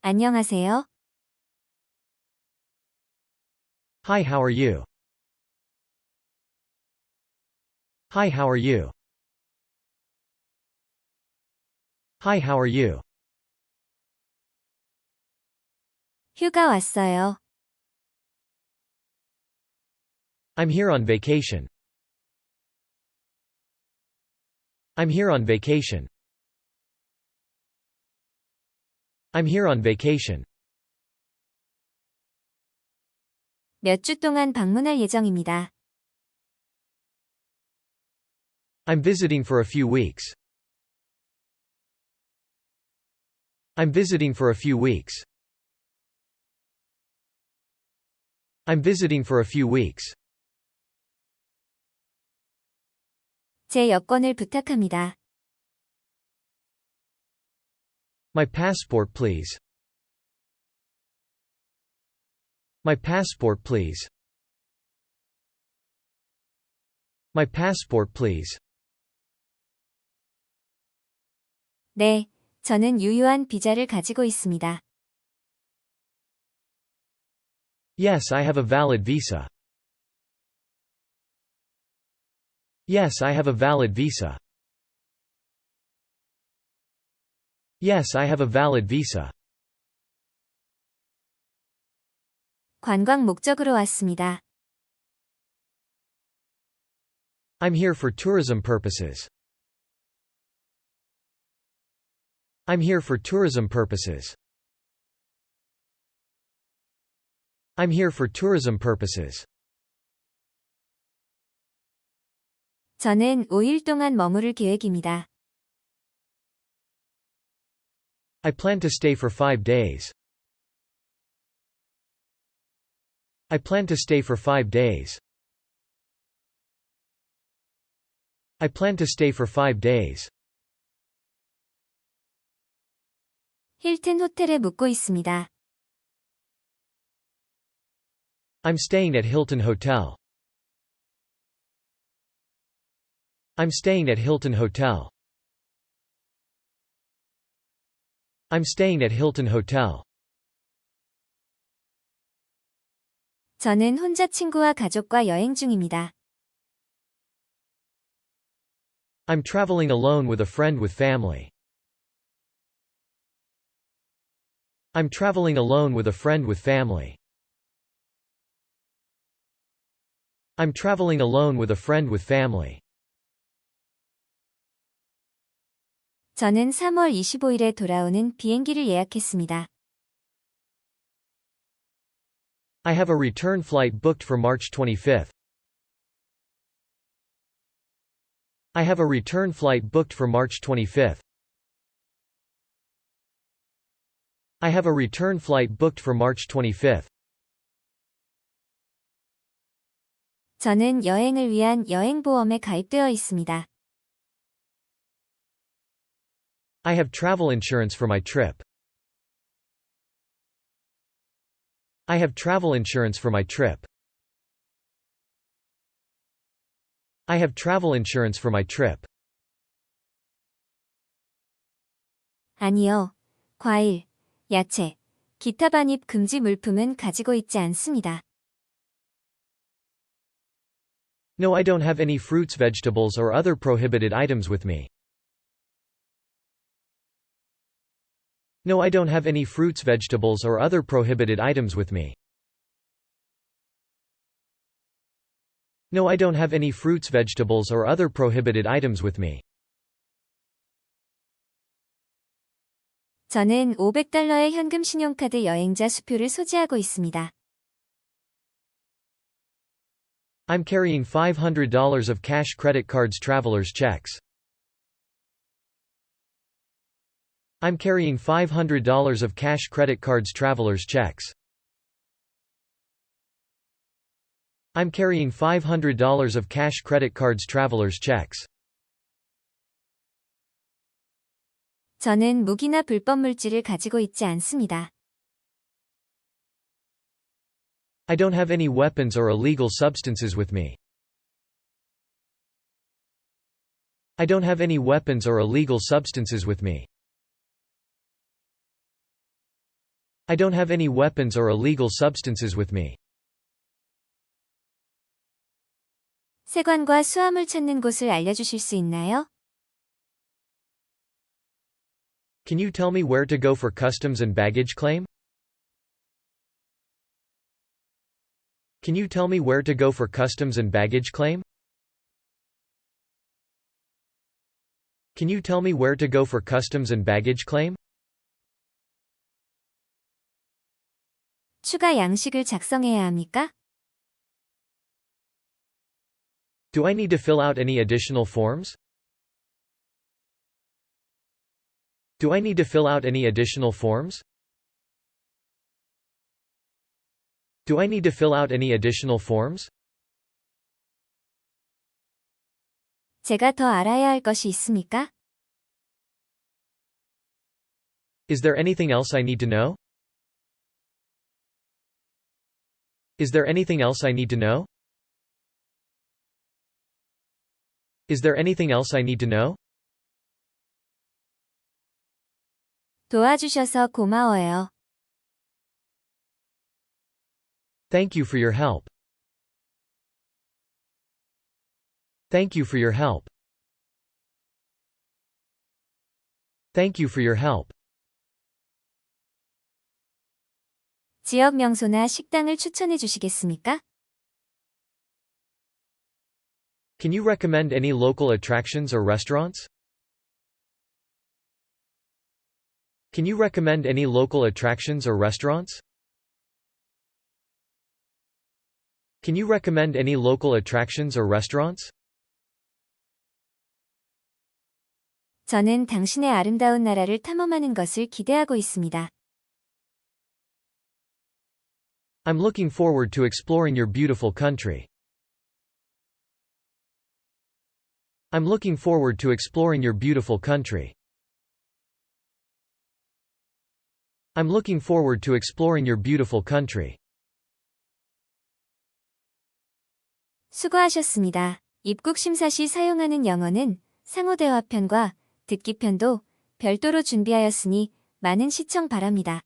안녕하세요. Hi, how are you? Hi, how are you? Hi, how are you? 휴가 왔어요. I'm here on vacation. I'm here on vacation. I'm here on vacation. 몇 주 동안 방문할 예정입니다. I'm visiting for a few weeks. I'm visiting for a few weeks. I'm visiting for a few weeks. 제 여권을 부탁합니다. My passport, please. My passport, please. My passport, please. 네, 저는 유효한 비자를 가지고 있습니다. Yes, I have a valid visa. Yes, I have a valid visa. Yes, I have a valid visa. 관광 목적으로 왔습니다. I'm here for tourism purposes. I'm here for tourism purposes. I'm here for tourism purposes. 저는 5일 동안 머무를 계획입니다. I plan to stay for 5 days. I plan to stay for 5 days. I plan to stay for 5 days. 힐튼 호텔에 묵고 있습니다. I'm staying at Hilton Hotel. I'm staying at Hilton Hotel. I'm staying at Hilton Hotel. 저는 혼자 친구와 가족과 여행 중입니다. I'm traveling alone with a friend with family. I'm traveling alone with a friend with family. I'm traveling alone with a friend with family. 저는 3월 25일에 돌아오는 비행기를 예약했습니다. I have a return flight booked for March 25th. I have a return flight booked for March 25th. I have a return flight booked for March 25th. 저는 여행을 위한 여행보험에 가입되어 있습니다. I have travel insurance for my trip. I have travel insurance for my trip. I have travel insurance for my trip. 아니요. 과일, 야채, 기타 반입 금지 물품은 가지고 있지 않습니다. No, I don't have any fruits, vegetables, or other prohibited items with me. No, I don't have any fruits, vegetables, or other prohibited items with me. No, I don't have any fruits, vegetables, or other prohibited items with me. 저는 $500의 현금 신용카드 여행자 수표를 소지하고 있습니다. I'm carrying $500 of cash credit cards traveler's checks. I'm carrying $500 of cash credit cards traveler's checks. I'm carrying $500 of cash credit cards traveler's checks. 저는 무기나 불법 물질을 가지고 있지 않습니다. I don't have any weapons or illegal substances with me. I don't have any weapons or illegal substances with me. I don't have any weapons or illegal substances with me. 세관과 수화물 찾는 곳을 알려주실 수 있나요? Can you tell me where to go for customs and baggage claim? Can you tell me where to go for customs and baggage claim? Can you tell me where to go for customs and baggage claim? 추가 양식을 작성해야 합니까? Do I need to fill out any additional forms? Do I need to fill out any additional forms? Do I need to fill out any additional forms? 제가 더 알아야 할 것이 있습니까? Is there anything else I need to know? Is there anything else I need to know? Is there anything else I need to know? 도와주셔서 고마워요. Thank you for your help. Thank you for your help. Thank you for your help. 지역 명소나 식당을 추천해 주시겠습니까? Can you recommend any local attractions or restaurants? Can you recommend any local attractions or restaurants? Can you recommend any local attractions or restaurants? 저는 당신의 아름다운 나라를 탐험하는 것을 기대하고 있습니다. I'm looking forward to exploring your beautiful country. I'm looking forward to exploring your beautiful country. I'm looking forward to exploring your beautiful country. 수고하셨습니다. 입국심사 시 사용하는 영어는 상호대화편과 듣기편도 별도로 준비하였으니 많은 시청 바랍니다.